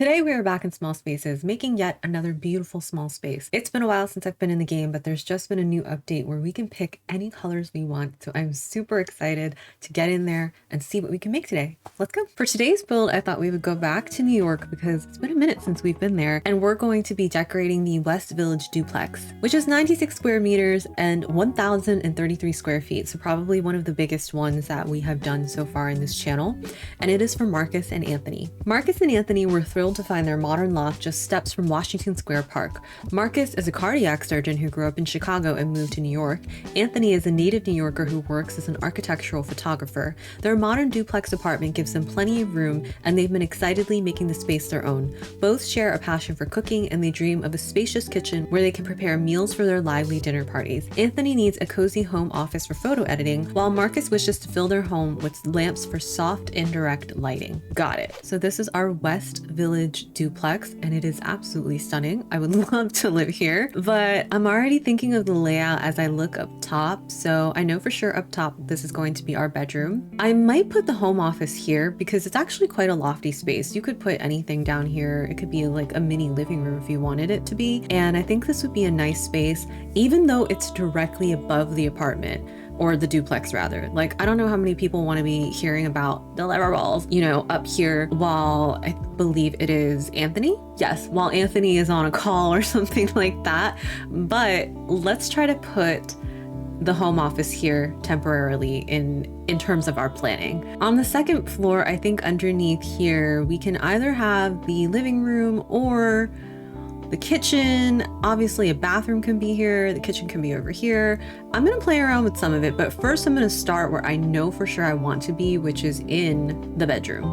Today we are back in small spaces, making yet another beautiful small space. It's been a while since I've been in the game, but there's just been a new update where we can pick any colors we want. So I'm super excited to get in there and see what we can make today. Let's go. For today's build, I thought we would go back to New York because it's been a minute since we've been there, and we're going to be decorating the West Village duplex, which is 96 square meters and 1,033 square feet. So probably one of the biggest ones that we have done so far in this channel. And it is for Marcus and Anthony. Marcus and Anthony were thrilled to find their modern loft just steps from Washington Square Park. Marcus is a cardiac surgeon who grew up in Chicago and moved to New York. Anthony is a native New Yorker who works as an architectural photographer. Their modern duplex apartment gives them plenty of room, and they've been excitedly making the space their own. Both share a passion for cooking, and they dream of a spacious kitchen where they can prepare meals for their lively dinner parties. Anthony needs a cozy home office for photo editing, while Marcus wishes to fill their home with lamps for soft, indirect lighting. Got it. So this is our West Village duplex, and it is absolutely stunning. I would love to live here, but I'm already thinking of the layout as I look up top. So I know for sure up top this is going to be our bedroom. I might put the home office here because it's actually quite a lofty space. You could put anything down here. It could be like a mini living room if you wanted it to be, and I think this would be a nice space even though it's directly above the apartment. Or the duplex rather. Like, I don't know how many people want to be hearing about deliverables, you know, up here while I believe it is Anthony. Yes, while Anthony is on a call or something like that. But let's try to put the home office here temporarily in terms of our planning. On the second floor, I think underneath here, we can either have the living room or the kitchen. Obviously a bathroom can be here, the kitchen can be over here. I'm gonna play around with some of it, but first I'm gonna start where I know for sure I want to be, which is in the bedroom.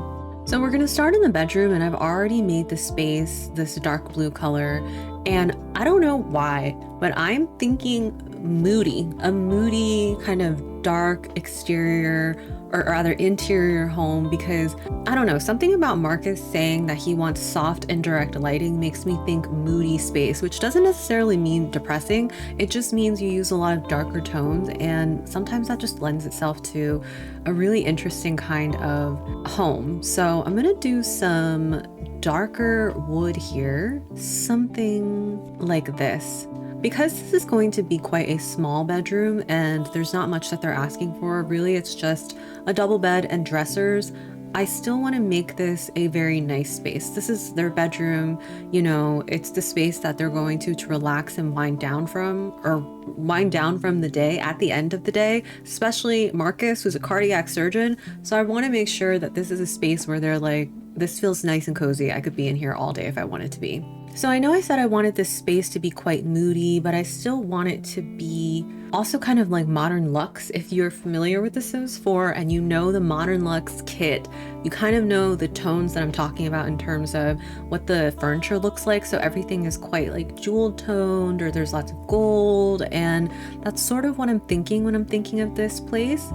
So we're gonna start in the bedroom, and I've already made the space this dark blue color, and I don't know why, but I'm thinking moody, a moody kind of dark exterior, or rather interior home, because I don't know, something about Marcus saying that he wants soft indirect lighting makes me think moody space, which doesn't necessarily mean depressing. It just means you use a lot of darker tones, and sometimes that just lends itself to a really interesting kind of home. So I'm gonna do some darker wood here, something like this. Because this is going to be quite a small bedroom and there's not much that they're asking for, really it's just a double bed and dressers, I still want to make this a very nice space. This is their bedroom, you know, it's the space that they're going to relax and wind down from, or wind down from the day at the end of the day, especially Marcus, who's a cardiac surgeon. So I want to make sure that this is a space where they're like, this feels nice and cozy. I could be in here all day if I wanted to be. So I know I said I wanted this space to be quite moody, but I still want it to be also kind of like Modern Luxe. If you're familiar with The Sims 4 and you know the Modern Luxe kit, you kind of know the tones that I'm talking about in terms of what the furniture looks like. So everything is quite like jeweled toned, or there's lots of gold, and that's sort of what I'm thinking when I'm thinking of this place.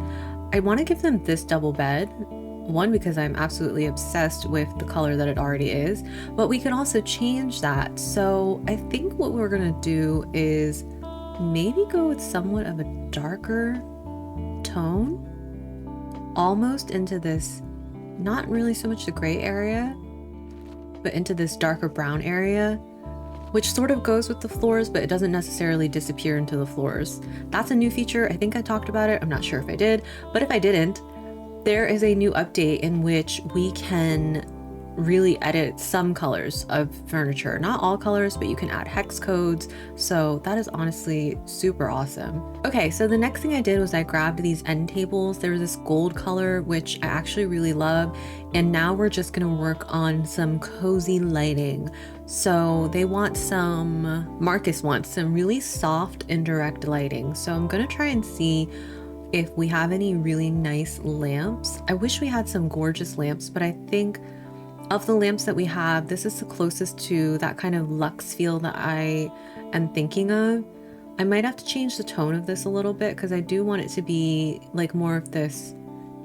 I want to give them this double bed. One, because I'm absolutely obsessed with the color that it already is, but we can also change that. So I think what we're gonna do is maybe go with somewhat of a darker tone, almost into this, not really so much the gray area, but into this darker brown area, which sort of goes with the floors, but it doesn't necessarily disappear into the floors. That's a new feature. I think I talked about it. I'm not sure if I did, but if I didn't, there is a new update in which we can really edit some colors of furniture. Not all colors, but you can add hex codes. So that is honestly super awesome. Okay, so the next thing I did was I grabbed these end tables. There was this gold color, which I actually really love. And now we're just gonna work on some cozy lighting. So they want Marcus wants some really soft indirect lighting. So I'm gonna try and see if we have any really nice lamps. I wish we had some gorgeous lamps, but I think of the lamps that we have, this is the closest to that kind of luxe feel that I am thinking of. I might have to change the tone of this a little bit because I do want it to be like more of this,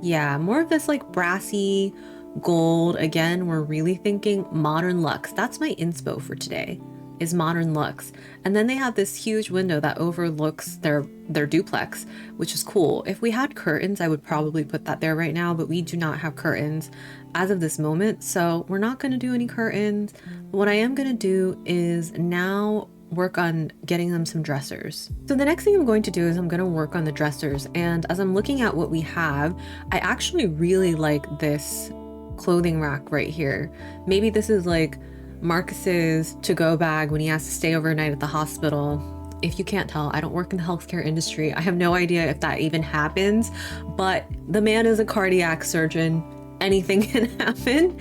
yeah, more of this like brassy gold. Again, we're really thinking Modern Luxe. That's my inspo for today. is modern luxe. And then they have this huge window that overlooks their duplex, which is cool. If we had curtains, I would probably put that there right now, but we do not have curtains as of this moment. So we're not going to do any curtains. What I am going to do is now work on getting them some dressers. So the next thing I'm going to do is I'm going to work on the dressers. And as I'm looking at what we have, I actually really like this clothing rack right here. Maybe this is like Marcus's to-go bag when he has to stay overnight at the hospital. If you can't tell, I don't work in the healthcare industry. I have no idea if that even happens, but the man is a cardiac surgeon. Anything can happen.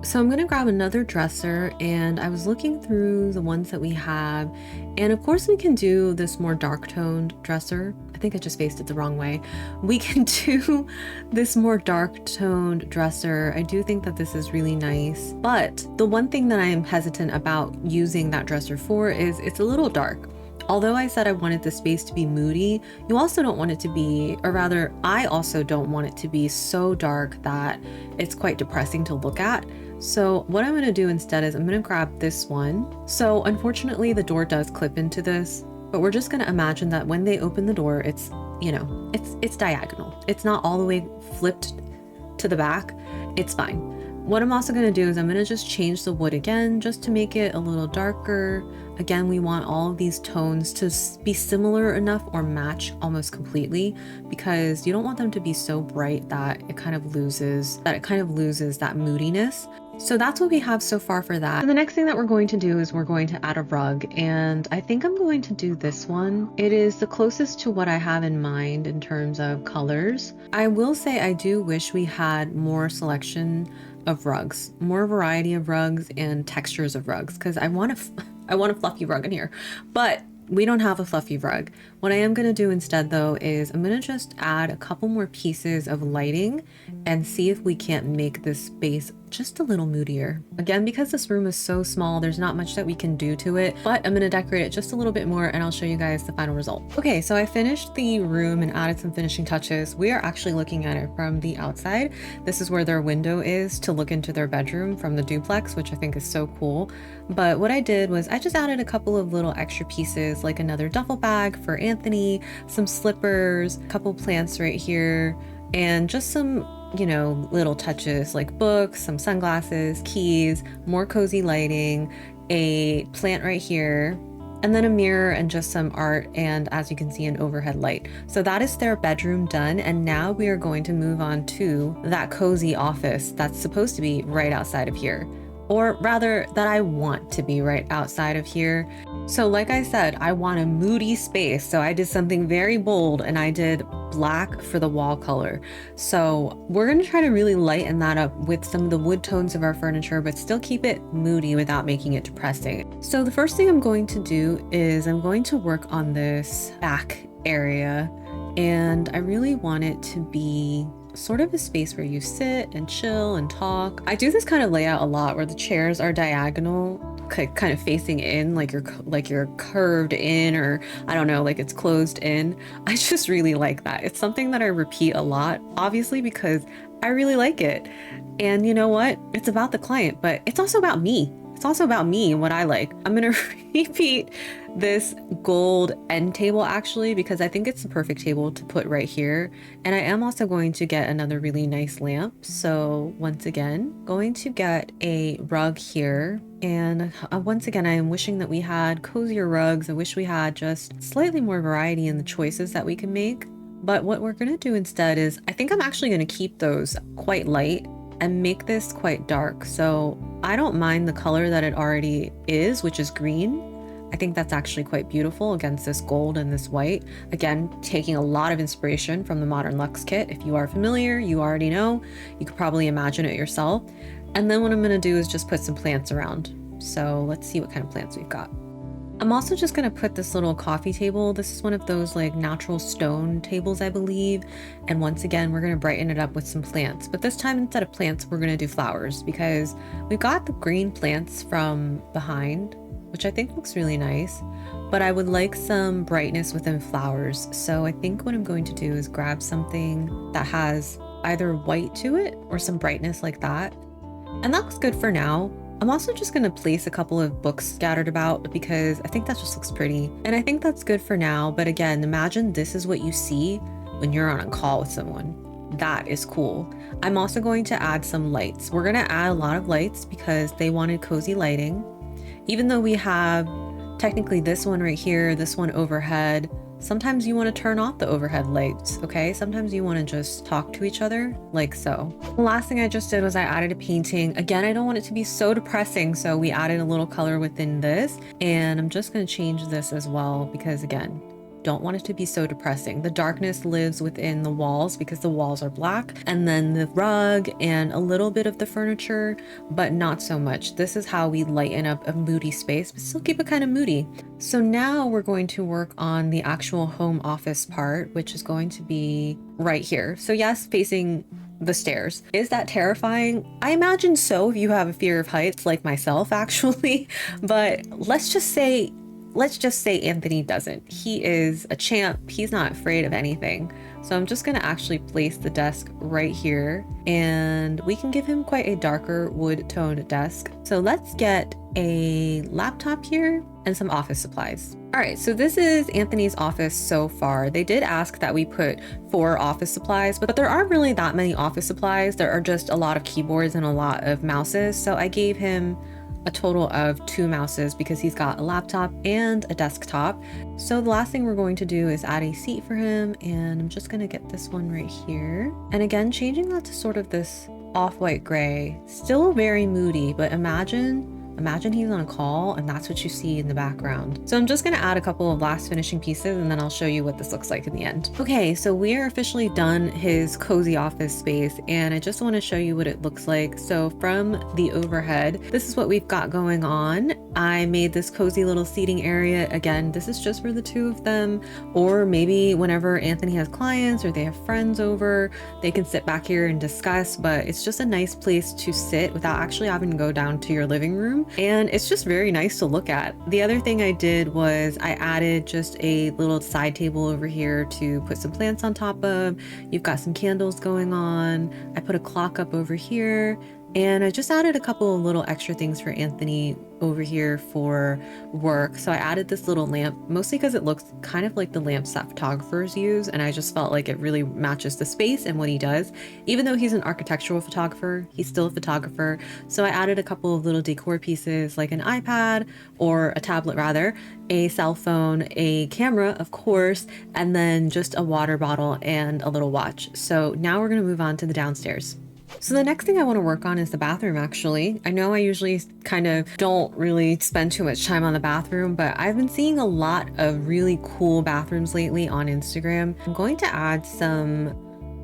So I'm gonna grab another dresser, and I was looking through the ones that we have, and of course we can do this more dark toned dresser. I think I just faced it the wrong way. We can do this more dark toned dresser. I do think that this is really nice, but the one thing that I am hesitant about using that dresser for is it's a little dark. Although I said I wanted the space to be moody, you also don't want it to be, or rather, I also don't want it to be so dark that it's quite depressing to look at. So what I'm gonna do instead is I'm gonna grab this one. So unfortunately, the door does clip into this, but we're just gonna imagine that when they open the door, it's, you know, it's diagonal. It's not all the way flipped to the back. It's fine. What I'm also gonna do is I'm gonna just change the wood again, just to make it a little darker. Again, we want all of these tones to be similar enough or match almost completely, because you don't want them to be so bright that it kind of loses that moodiness. So that's what we have so far for that. So the next thing that we're going to do is we're going to add a rug, and I think I'm going to do this one. It is the closest to what I have in mind in terms of colors. I will say I do wish we had more selection of rugs, more variety of rugs and textures of rugs, because I want a fluffy rug in here, but we don't have a fluffy rug. What I am going to do instead though is I'm going to just add a couple more pieces of lighting and see if we can't make this space just a little moodier. Again, because this room is so small, there's not much that we can do to it, but I'm going to decorate it just a little bit more and I'll show you guys the final result. Okay, so I finished the room and added some finishing touches. We are actually looking at it from the outside. This is where their window is to look into their bedroom from the duplex, which I think is so cool. But what I did was I just added a couple of little extra pieces, like another duffel bag for Anthony, some slippers, a couple plants right here, and just some, you know, little touches like books, some sunglasses, keys, more cozy lighting, a plant right here, and then a mirror and just some art, and as you can see, an overhead light. So that is their bedroom done, and now we are going to move on to that cozy office that's supposed to be right outside of here. Or rather, that I want to be right outside of here. So like I said, I want a moody space. So I did something very bold and I did black for the wall color. So we're gonna try to really lighten that up with some of the wood tones of our furniture, but still keep it moody without making it depressing. So the first thing I'm going to do is I'm going to work on this back area, and I really want it to be sort of a space where you sit and chill and talk. I do this kind of layout a lot where the chairs are diagonal, kind of facing in, like you're curved in, or I don't know, like it's closed in. I just really like that. It's something that I repeat a lot, obviously, because I really like it. And you know what? It's about the client, but it's also about me. It's also about me and what I like. I'm gonna repeat this gold end table actually, because I think it's the perfect table to put right here. And I am also going to get another really nice lamp. So once again, going to get a rug here. And once again, I am wishing that we had cozier rugs. I wish we had just slightly more variety in the choices that we can make. But what we're gonna do instead is, I think I'm actually gonna keep those quite light and make this quite dark. So I don't mind the color that it already is, which is green. I think that's actually quite beautiful against this gold and this white. Again, taking a lot of inspiration from the Modern Luxe kit. If you are familiar, you already know. You could probably imagine it yourself. And then what I'm gonna do is just put some plants around. So let's see what kind of plants we've got. I'm also just gonna put this little coffee table. This is one of those like natural stone tables, I believe. And once again, we're gonna brighten it up with some plants. But this time, instead of plants, we're gonna do flowers, because we've got the green plants from behind, which I think looks really nice. But I would like some brightness within flowers. So I think what I'm going to do is grab something that has either white to it or some brightness like that. And that looks good for now. I'm also just going to place a couple of books scattered about because I think that just looks pretty. And I think that's good for now. But again, imagine this is what you see when you're on a call with someone. That is cool. I'm also going to add some lights. We're going to add a lot of lights because they wanted cozy lighting. Even though we have technically this one right here, this one overhead, sometimes you want to turn off the overhead lights, okay? Sometimes you want to just talk to each other like so. The last thing I just did was I added a painting. Again, I don't want it to be so depressing, so we added a little color within this, and I'm just going to change this as well because again, don't want it to be so depressing. The darkness lives within the walls because the walls are black, and then the rug and a little bit of the furniture, but not so much. This is how we lighten up a moody space, but still keep it kind of moody. So now we're going to work on the actual home office part, which is going to be right here. So yes, facing the stairs. Is that terrifying? I imagine so if you have a fear of heights like myself, actually, but let's just say Anthony doesn't. He is a champ. He's not afraid of anything. So I'm just going to actually place the desk right here, and we can give him quite a darker wood toned desk. So let's get a laptop here and some office supplies. All right, so this is Anthony's office so far. They did ask that we put 4 office supplies, but there aren't really that many office supplies. There are just a lot of keyboards and a lot of mouses. So I gave him a total of 2 mouses because he's got a laptop and a desktop. So the last thing we're going to do is add a seat for him, and I'm just going to get this one right here. And again, changing that to sort of this off-white gray, still very moody, but imagine he's on a call and that's what you see in the background. So I'm just going to add a couple of last finishing pieces and then I'll show you what this looks like in the end. Okay, so we are officially done his cozy office space, and I just want to show you what it looks like. So from the overhead, this is what we've got going on. I made this cozy little seating area. Again, this is just for the 2 of them, or maybe whenever Anthony has clients or they have friends over, they can sit back here and discuss, but it's just a nice place to sit without actually having to go down to your living room. And it's just very nice to look at. The other thing I did was I added just a little side table over here to put some plants on top of. You've got some candles going on. I put a clock up over here. And I just added a couple of little extra things for Anthony over here for work. So I added this little lamp, mostly because it looks kind of like the lamps that photographers use. And I just felt like it really matches the space and what he does. Even though he's an architectural photographer, he's still a photographer. So I added a couple of little decor pieces like an iPad, or a tablet rather, a cell phone, a camera, of course, and then just a water bottle and a little watch. So now we're going to move on to the downstairs. So the next thing I want to work on is the bathroom, actually. I know I usually kind of don't really spend too much time on the bathroom, but I've been seeing a lot of really cool bathrooms lately on Instagram. I'm going to add some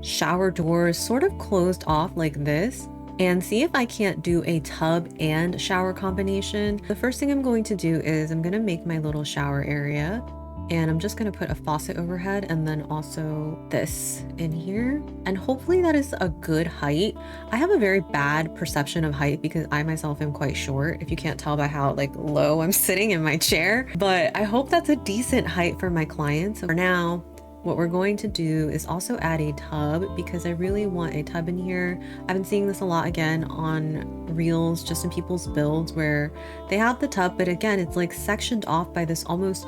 shower doors sort of closed off like this, and see if I can't do a tub and shower combination. The first thing I'm going to do is I'm going to make my little shower area. And I'm just going to put a faucet overhead and then also this in here. And hopefully that is a good height. I have a very bad perception of height because I myself am quite short, if you can't tell by how like low I'm sitting in my chair. But I hope that's a decent height for my clients. For now, what we're going to do is also add a tub because I really want a tub in here. I've been seeing this a lot again on reels, just in people's builds where they have the tub, but again, it's like sectioned off by this almost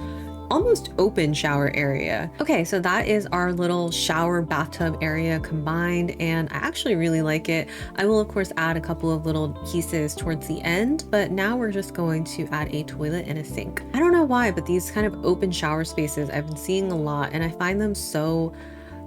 open shower area. Okay, so that is our little shower bathtub area combined, and I actually really like it. I will of course add a couple of little pieces towards the end, but now we're just going to add a toilet and a sink. I don't know why, but these kind of open shower spaces I've been seeing a lot, and I find them so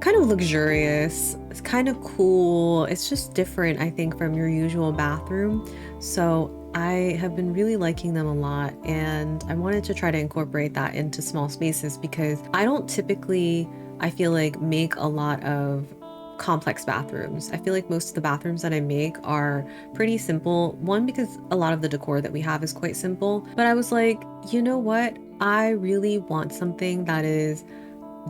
kind of luxurious. It's kind of cool. It's just different, I think, from your usual bathroom. So I have been really liking them a lot, and I wanted to try to incorporate that into small spaces because I don't typically, I feel like, make a lot of complex bathrooms. I feel like most of the bathrooms that I make are pretty simple. One, because a lot of the decor that we have is quite simple, but I was like, you know what? I really want something that is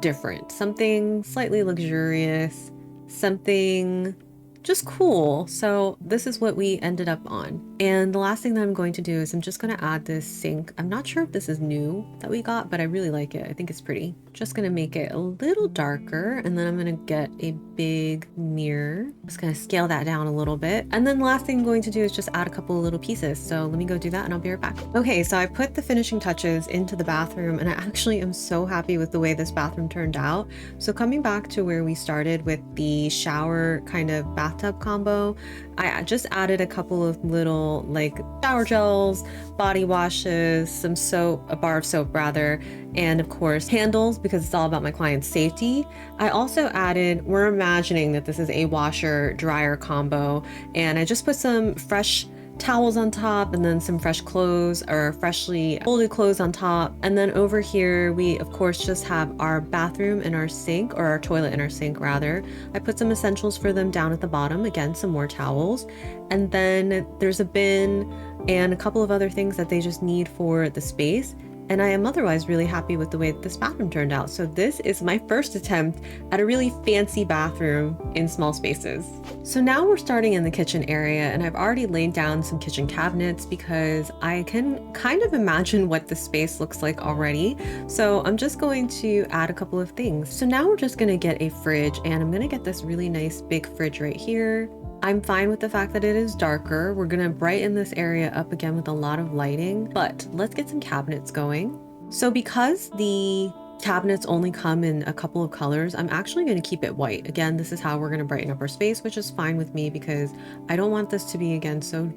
different, something slightly luxurious, something just cool. So this is what we ended up on. And the last thing that I'm going to do is I'm just going to add this sink. I'm not sure if this is new that we got, but I really like it. I think it's pretty. Just going to make it a little darker, and then I'm going to get a big mirror. Just going to scale that down a little bit. And then the last thing I'm going to do is just add a couple of little pieces. So let me go do that and I'll be right back. Okay, so I put the finishing touches into the bathroom, and I actually am so happy with the way this bathroom turned out. So coming back to where we started with the shower kind of bathtub combo, I just added a couple of little like shower gels, body washes, some soap, a bar of soap rather, and of course handles, because it's all about my client's safety. I also added, we're imagining that this is a washer dryer combo, and I just put some fresh towels on top and then some fresh clothes or freshly folded clothes on top. And then over here, we of course just have our bathroom and our sink, or our toilet and our sink rather. I put some essentials for them down at the bottom. Again, some more towels. And then there's a bin and a couple of other things that they just need for the space. And I am otherwise really happy with the way that this bathroom turned out. So this is my first attempt at a really fancy bathroom in small spaces. So now we're starting in the kitchen area, and I've already laid down some kitchen cabinets because I can kind of imagine what the space looks like already. So I'm just going to add a couple of things. So now we're just gonna get a fridge, and I'm gonna get this really nice big fridge right here. I'm fine with the fact that it is darker. We're gonna brighten this area up again with a lot of lighting, but let's get some cabinets going. So because the cabinets only come in a couple of colors, I'm actually gonna keep it white. Again, this is how we're gonna brighten up our space, which is fine with me because I don't want this to be, again, so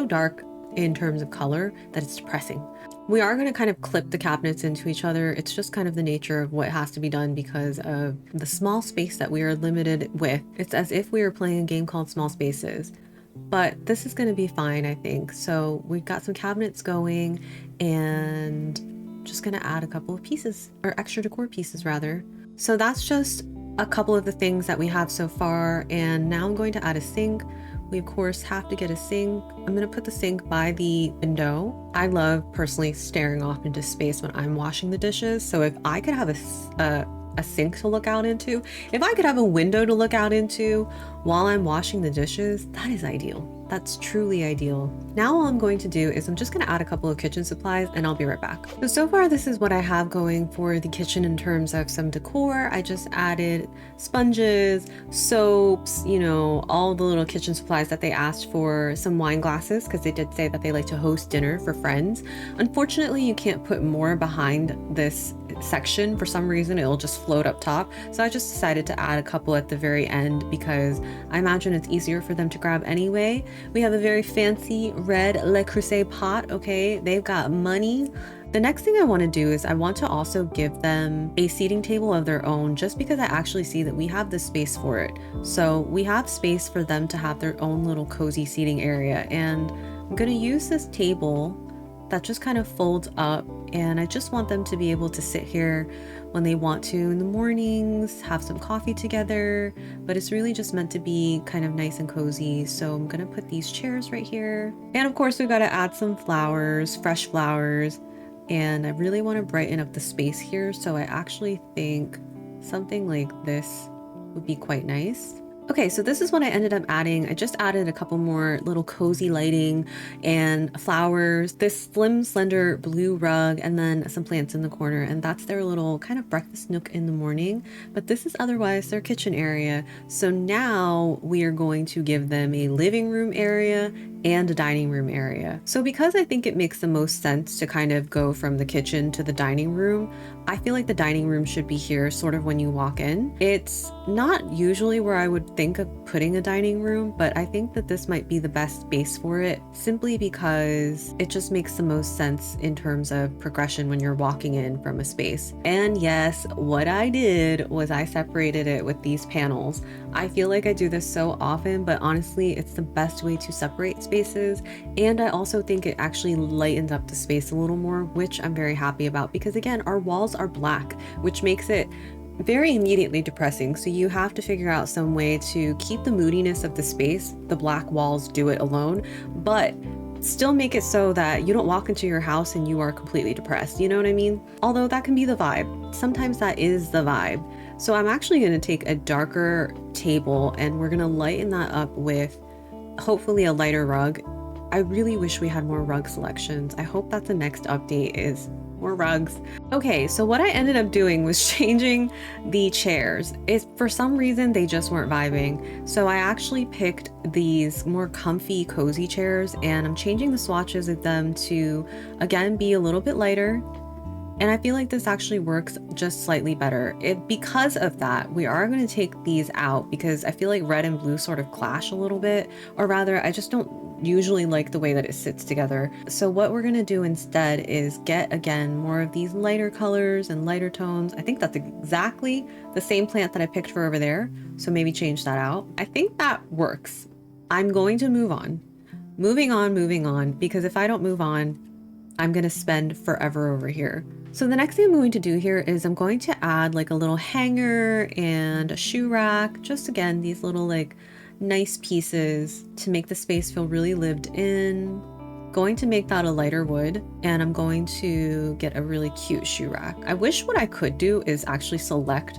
dark in terms of color that it's depressing. We are going to kind of clip the cabinets into each other. It's just kind of the nature of what has to be done because of the small space that we are limited with. It's as if we were playing a game called Small Spaces, but this is going to be fine, I think. So we've got some cabinets going, and just going to add a couple of pieces, or extra decor pieces rather. So that's just a couple of the things that we have so far. And now I'm going to add a sink. We of course have to get a sink. I'm gonna put the sink by the window. I love personally staring off into space when I'm washing the dishes. So if I could have a sink to look out into, if I could have a window to look out into while I'm washing the dishes, that is ideal. That's truly ideal. Now all I'm going to do is I'm just going to add a couple of kitchen supplies and I'll be right back. So far this is what I have going for the kitchen in terms of some decor. I just added sponges, soaps, you know, all the little kitchen supplies that they asked for, some wine glasses because they did say that they like to host dinner for friends. Unfortunately, you can't put more behind this section. For some reason, it'll just float up top. So I just decided to add a couple at the very end because I imagine it's easier for them to grab anyway. We have a very fancy red Le Creuset pot, okay? They've got money. The next thing I want to do is I want to also give them a seating table of their own just because I actually see that we have the space for it. So we have space for them to have their own little cozy seating area, and I'm going to use this table that just kind of folds up, and I just want them to be able to sit here when they want to in the mornings, have some coffee together, but it's really just meant to be kind of nice and cozy. So I'm gonna put these chairs right here. And of course, we've got to add some flowers, fresh flowers, and I really want to brighten up the space here. So I actually think something like this would be quite nice. Okay, so this is what I ended up adding. I just added a couple more little cozy lighting and flowers, this slim, slender blue rug, and then some plants in the corner. And that's their little kind of breakfast nook in the morning. But this is otherwise their kitchen area. So now we are going to give them a living room area and a dining room area. So because I think it makes the most sense to kind of go from the kitchen to the dining room, I feel like the dining room should be here sort of when you walk in. It's not usually where I would think of putting a dining room, but I think that this might be the best space for it simply because it just makes the most sense in terms of progression when you're walking in from a space. And yes, what I did was I separated it with these panels. I feel like I do this so often, but honestly, it's the best way to separate spaces. And I also think it actually lightens up the space a little more, which I'm very happy about because again, our walls are black, which makes it very immediately depressing. So you have to figure out some way to keep the moodiness of the space. The black walls do it alone, but still make it so that you don't walk into your house and you are completely depressed. You know what I mean? Although that can be the vibe. Sometimes that is the vibe. So I'm actually going to take a darker table and we're going to lighten that up with hopefully a lighter rug. I really wish we had more rug selections. I hope that's the next update is more rugs. Okay, so what I ended up doing was changing the chairs. For some reason, they just weren't vibing. So I actually picked these more comfy, cozy chairs, and I'm changing the swatches of them to, again, be a little bit lighter. And I feel like this actually works just slightly better. Because of that, we are going to take these out because I feel like red and blue sort of clash a little bit, or rather, I just don't usually like the way that it sits together. So what we're going to do instead is get, again, more of these lighter colors and lighter tones. I think that's exactly the same plant that I picked for over there. So maybe change that out. I think that works. I'm going to move on. Moving on, because if I don't move on, I'm going to spend forever over here. So the next thing I'm going to do here is I'm going to add like a little hanger and a shoe rack. Just again, these little like nice pieces to make the space feel really lived in. Going to make that a lighter wood, and I'm going to get a really cute shoe rack. I wish what I could do is actually select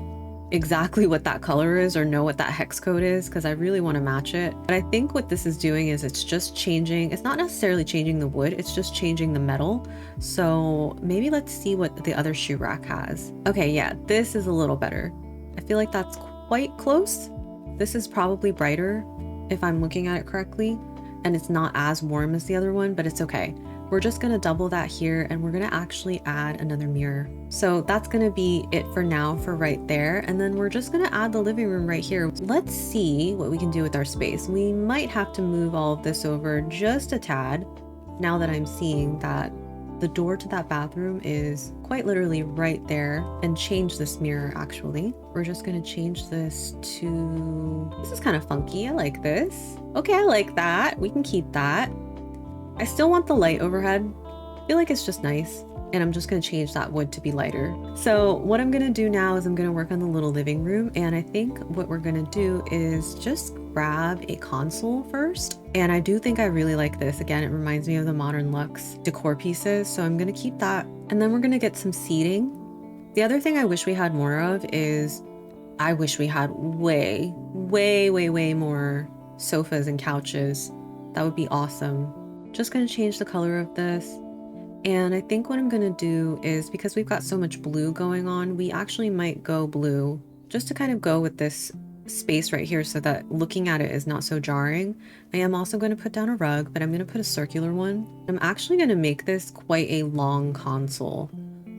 exactly what that color is or know what that hex code is, because I really want to match it. But I think what this is doing is it's just changing, it's not necessarily changing the wood, it's just changing the metal. So maybe let's see what the other shoe rack has. Okay, yeah, this is a little better. I feel like that's quite close. This is probably brighter if I'm looking at it correctly, and it's not as warm as the other one, but it's okay. We're just gonna double that here, and we're gonna actually add another mirror. So that's gonna be it for now for right there. And then we're just gonna add the living room right here. Let's see what we can do with our space. We might have to move all of this over just a tad now that I'm seeing that the door to that bathroom is quite literally right there, and change this mirror actually. We're just gonna change this to, this is kind of funky. I like this. Okay, I like that. We can keep that. I still want the light overhead. I feel like it's just nice. And I'm just gonna change that wood to be lighter. So what I'm gonna do now is I'm gonna work on the little living room. And I think what we're gonna do is just grab a console first. And I do think I really like this. Again, it reminds me of the Modern Luxe decor pieces. So I'm gonna keep that. And then we're gonna get some seating. The other thing I wish we had more of is, I wish we had way more sofas and couches. That would be awesome. Just gonna change the color of this. And I think what I'm gonna do is, because we've got so much blue going on, we actually might go blue just to kind of go with this space right here so that looking at it is not so jarring. I am also going to put down a rug, but I'm going to put a circular one. I'm actually going to make this quite a long console.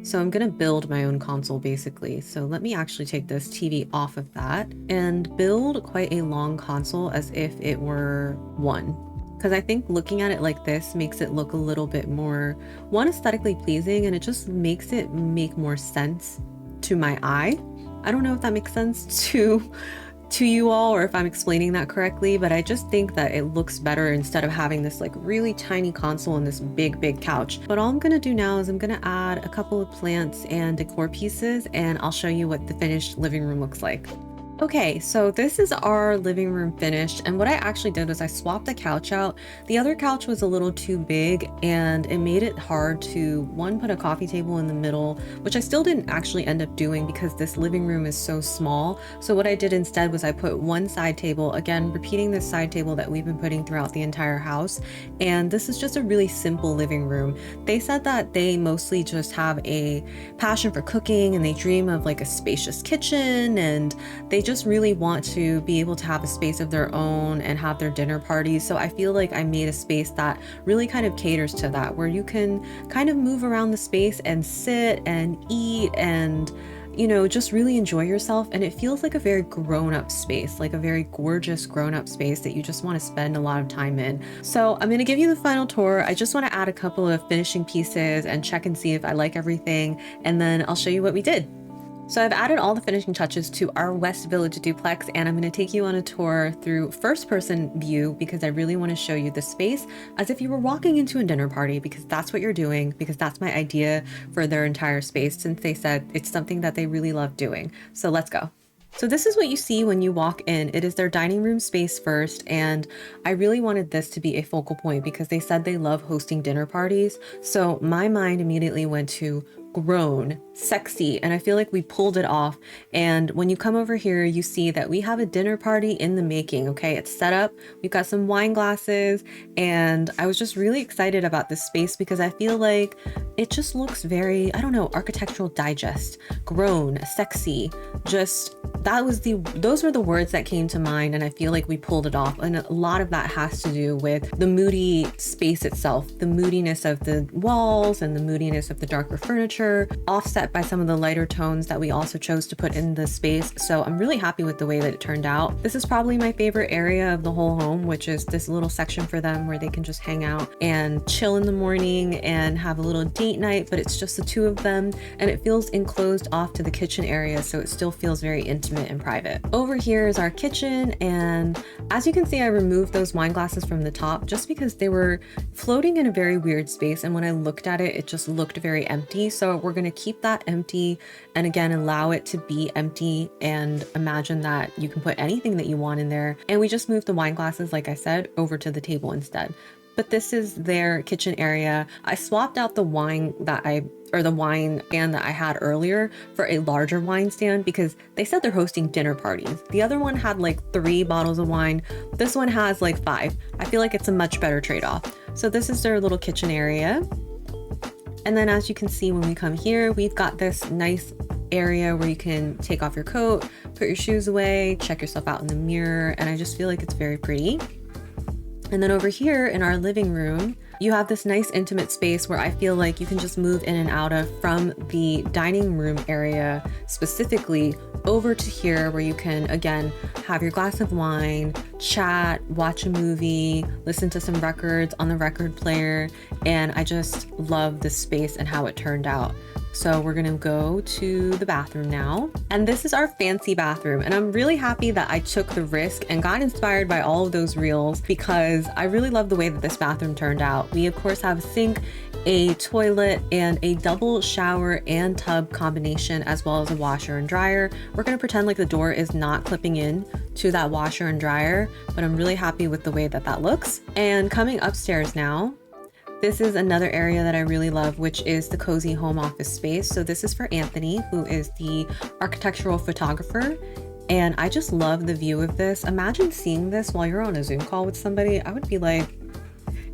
So I'm going to build my own console basically. So let me actually take this TV off of that and build quite a long console as if it were one. Because I think looking at it like this makes it look a little bit more, one, aesthetically pleasing, and it just makes it make more sense to my eye. I don't know if that makes sense to you all, or if I'm explaining that correctly, but I just think that it looks better instead of having this like really tiny console and this big couch. But all I'm gonna do now is I'm gonna add a couple of plants and decor pieces, and I'll show you what the finished living room looks like. Okay, so this is our living room finished, and what I actually did was I swapped the couch out. The other couch was a little too big, and it made it hard to, one, put a coffee table in the middle, which I still didn't actually end up doing because this living room is so small. So what I did instead was I put one side table, again, repeating this side table that we've been putting throughout the entire house, and this is just a really simple living room. They said that they mostly just have a passion for cooking, and they dream of like a spacious kitchen, and they just really want to be able to have a space of their own and have their dinner parties. So I feel like I made a space that really kind of caters to that, where you can kind of move around the space and sit and eat and, you know, just really enjoy yourself. And it feels like a very grown-up space, like a very gorgeous grown-up space that you just want to spend a lot of time in. So I'm going to give you the final tour. I just want to add a couple of finishing pieces and check and see if I like everything, and then I'll show you what we did. So I've added all the finishing touches to our West Village duplex, and I'm going to take you on a tour through first person view because I really want to show you the space as if you were walking into a dinner party, because that's what you're doing, because that's my idea for their entire space, since they said it's something that they really love doing. So let's go. So this is what you see when you walk in. It is their dining room space first, and I really wanted this to be a focal point because they said they love hosting dinner parties. So my mind immediately went to grown sexy, and I feel like we pulled it off. And when you come over here, you see that we have a dinner party in the making. Okay, it's set up, we've got some wine glasses, and I was just really excited about this space because I feel like it just looks very, I don't know, Architectural Digest, grown, sexy. Just those were the words that came to mind, and I feel like we pulled it off. And a lot of that has to do with the moody space itself, the moodiness of the walls and the moodiness of the darker furniture, offset by some of the lighter tones that we also chose to put in the space. So I'm really happy with the way that it turned out. This is probably my favorite area of the whole home, which is this little section for them where they can just hang out and chill in the morning and have a little date night, but it's just the two of them, and it feels enclosed off to the kitchen area, so it still feels very intimate and private. Over here is our kitchen, and as you can see, I removed those wine glasses from the top just because they were floating in a very weird space, and when I looked at it, it just looked very empty. So we're going to keep that empty, and again, allow it to be empty, and imagine that you can put anything that you want in there. And we just moved the wine glasses, like I said, over to the table instead. But this is their kitchen area. I swapped out the wine stand that I had earlier for a larger wine stand because they said they're hosting dinner parties. The other one had like 3 bottles of wine. This one has like 5. I feel like it's a much better trade-off. So this is their little kitchen area. And then as you can see, when we come here, we've got this nice area where you can take off your coat, put your shoes away, check yourself out in the mirror. And I just feel like it's very pretty. And then over here in our living room, you have this nice intimate space where I feel like you can just move in and out of from the dining room area specifically over to here where you can, again, have your glass of wine, chat, watch a movie, listen to some records on the record player. And I just love this space and how it turned out. So we're gonna go to the bathroom now. And this is our fancy bathroom. And I'm really happy that I took the risk and got inspired by all of those reels because I really love the way that this bathroom turned out. We of course have a sink, a toilet, and a double shower and tub combination, as well as a washer and dryer. We're gonna pretend like the door is not clipping in to that washer and dryer, but I'm really happy with the way that that looks. And coming upstairs now, this is another area that I really love, which is the cozy home office space. So this is for Anthony, who is the architectural photographer. And I just love the view of this. Imagine seeing this while you're on a Zoom call with somebody. I would be like,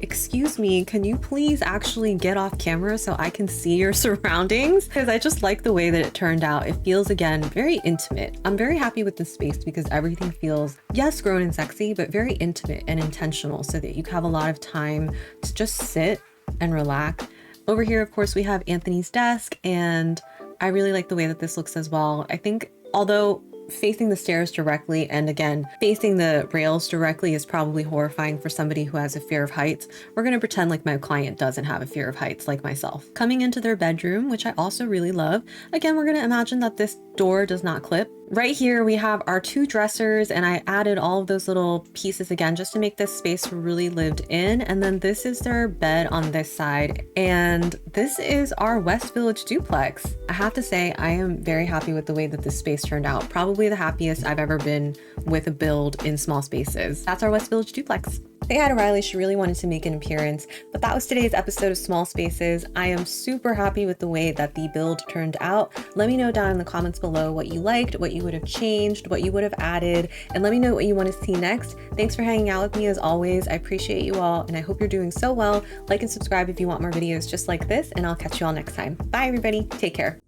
excuse me, can you please actually get off camera so I can see your surroundings? Because I just like the way that it turned out. It feels, again, very intimate. I'm very happy with this space because everything feels, yes, grown and sexy, but very intimate and intentional so that you have a lot of time to just sit and relax. Over here, of course, we have Anthony's desk, and I really like the way that this looks as well. I think although facing the stairs directly and again facing the rails directly is probably horrifying for somebody who has a fear of heights, we're going to pretend like my client doesn't have a fear of heights like myself. Coming into their bedroom, which I also really love, again, we're going to imagine that this door does not clip. Right here we have our 2 dressers, and I added all of those little pieces again just to make this space really lived in. And then this is their bed on this side, and this is our West Village duplex. I have to say I am very happy with the way that this space turned out. Probably the happiest I've ever been with a build in small spaces. That's our West Village duplex. Say hi to Riley, she really wanted to make an appearance, but that was today's episode of Small Spaces. I am super happy with the way that the build turned out. Let me know down in the comments below what you liked, what you would have changed, what you would have added, and let me know what you want to see next. Thanks for hanging out with me as always. I appreciate you all, and I hope you're doing so well. Like and subscribe if you want more videos just like this, and I'll catch you all next time. Bye everybody, take care.